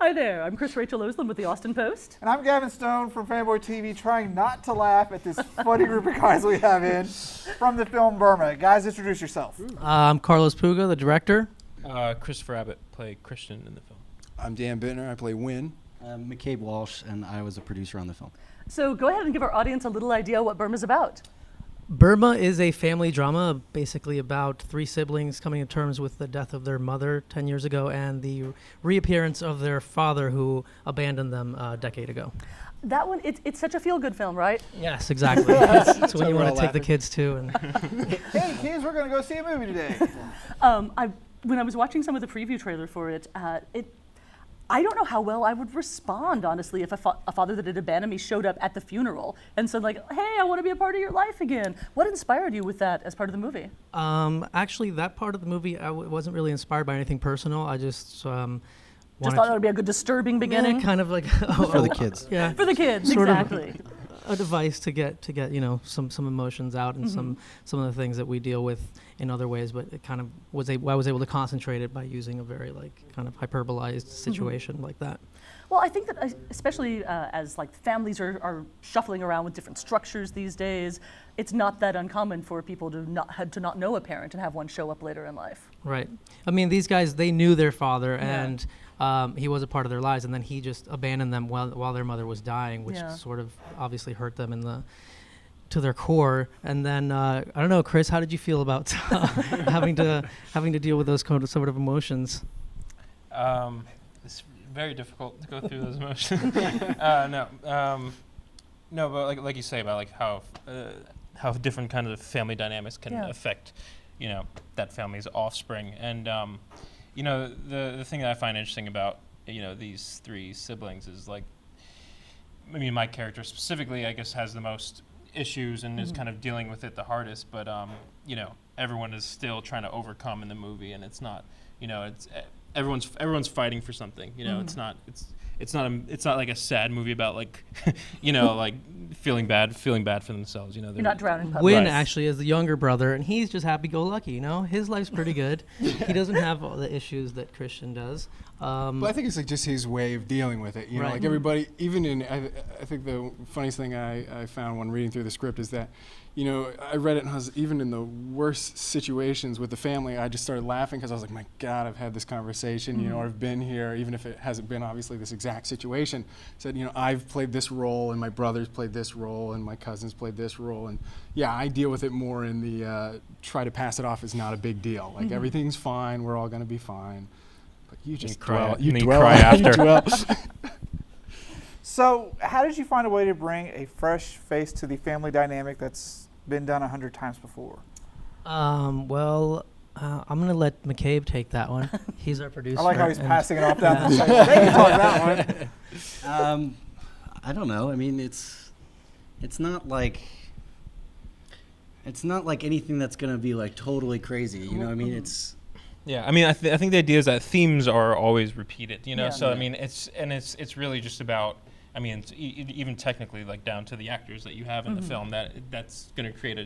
Hi there, I'm Rachel Oseland with the Austin Post. And I'm Gavin Stone from Fanboy TV, trying not to laugh at this funny group of guys we have in from the film Burma. Guys, introduce yourself. I'm Carlos Puga, the director. Christoher Abbott played Christian in the film. I'm Bittner, I play Win. McCabe Walsh, and I was a producer on the film. So go ahead and give our audience a little idea what Burma's about. Burma is a family drama, basically about three siblings coming to terms with the death of their mother 10 years ago and the reappearance of their father who abandoned them a decade ago. That one, it's such a feel-good film, right? Yes, exactly. It's when you want to take the kids to. And Hey kids, we're going to go see a movie today. When I was watching some of the preview trailer for it, I don't know how well I would respond, honestly, if a father that had abandoned me showed up at the funeral and said, like, hey, I want to be a part of your life again. What inspired you with that as part of the movie? Actually, that part of the movie, I wasn't really inspired by anything personal. I just thought it would be a good disturbing beginning? Yeah, kind of like... For the kids. Yeah. For the kids, sort exactly. Of a device to get some emotions out and some of the things that we deal with in other ways, but it kind of I was able to concentrate it by using a very kind of hyperbolized situation like that. Well, I think that especially as families are shuffling around with different structures these days, it's not that uncommon for people to not know a parent and have one show up later in life. Right. I mean, these guys, they knew their father and he was a part of their lives, and then he just abandoned them while their mother was dying, which sort of obviously hurt them to their core. And then I don't know, Chris, how did you feel about having to deal with those sort of emotions? It's very difficult to go through those emotions. No, but like you say about how different kind of family dynamics can affect that family's offspring. And the thing that I find interesting about these three siblings is my character specifically, I guess, has the most issues and is kind of dealing with it the hardest, but everyone is still trying to overcome in the movie, and it's not it's everyone's fighting for something. It's not like a sad movie about feeling bad for themselves. You're not drowning in public. Win actually is the younger brother, and he's just happy-go-lucky. His life's pretty good. He doesn't have all the issues that Christian does. But I think it's just his way of dealing with it. Right. Everybody, even in, I think the funniest thing I found when reading through the script is that, I read it and I was, even in the worst situations with the family, I just started laughing because I was like, my God, I've had this conversation, or I've been here, even if it hasn't been obviously this exact situation. Said, I've played this role, and my brothers played this role, and my cousins played this role, and I deal with it more in the try to pass it off as not a big deal. Everything's fine, we're all going to be fine. But you just cry dwell. So how did you find a way to bring a fresh face to the family dynamic that's been done 100 times before? I'm going to let McCabe take that one. He's our producer. I like how he's passing it off down the side. They can talk that one. I don't know. I mean, it's not like anything that's going to be totally crazy. I mean, it's. Yeah, I mean, I think the idea is that themes are always repeated. So I mean, it's really just about. I mean, it's even technically, down to the actors that you have in the film, that's going to create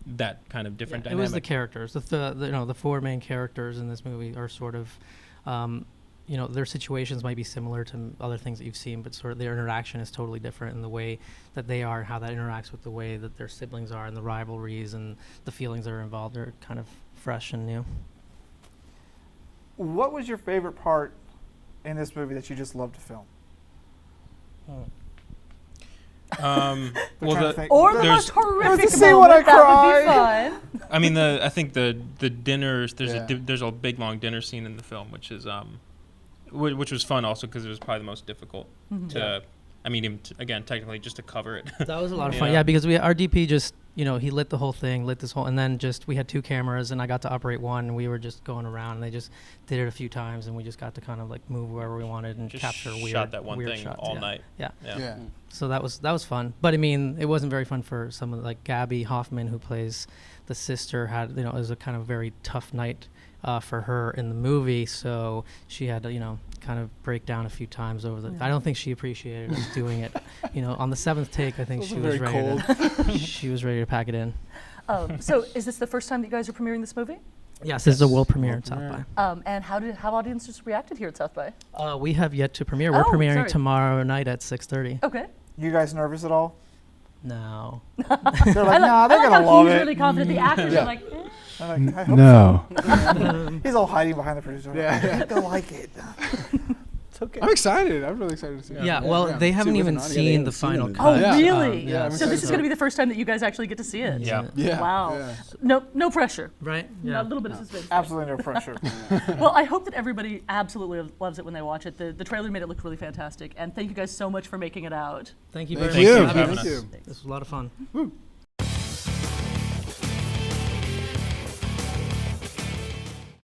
that kind of different dynamic. It was the characters. The four main characters in this movie are sort of, their situations might be similar to other things that you've seen, but sort of their interaction is totally different in the way that they are, how that interacts with the way that their siblings are, and the rivalries and the feelings that are involved are kind of fresh and new. What was your favorite part in this movie that you just loved to film? Or the most horrific see what I moment, that would be fun. I mean, I think the dinners. There's a big long dinner scene in the film, which is which was fun also because it was probably the most difficult to. I mean, again, technically, just to cover it. That was a lot of fun. Yeah, because our DP just, he lit the whole thing, and then we had two cameras, and I got to operate one, and we were just going around, and they just did it a few times, and we just got to kind of move wherever we wanted and just capture shot that one thing shots, all night. Yeah. So that was fun. But I mean, it wasn't very fun for someone like Gabby Hoffman, who plays the sister. It was a kind of very tough night for her in the movie, so she had to, kind of break down a few times over the. I don't think she appreciated us doing it. On the seventh take, I think she was ready. She was ready to pack it in. So, is this the first time that you guys are premiering this movie? Yes, this is a world premiere World at South premiere. by. And how audiences reacted here at South by? We have yet to premiere. We're Oh, premiering sorry. tomorrow night at 6:30. Okay. You guys nervous at all? No. They're like, nah, they're I like gonna how love he's it. really confident. The actors Yeah. are like, eh. I'm like, I hope No. so. He's all hiding behind the producer. Yeah. They'll like it. It's okay. I'm excited. I'm really excited to see it. Yeah, well, they haven't See it with even an audience. seen the haven't seen final it. cut. Oh, Yeah. really? Yeah, I'm So this is excited. going to be the first time that you guys actually get to see it. Yeah. Yeah. Wow. Yeah. No pressure. Right? A little bit of suspense. Absolutely no pressure. Well, I hope that everybody absolutely loves it when they watch it. The trailer made it look really fantastic. And thank you guys so much for making it out. Thank you Thank very you. much. for Thank having you. us. Thank you. This was a lot of fun. Woo.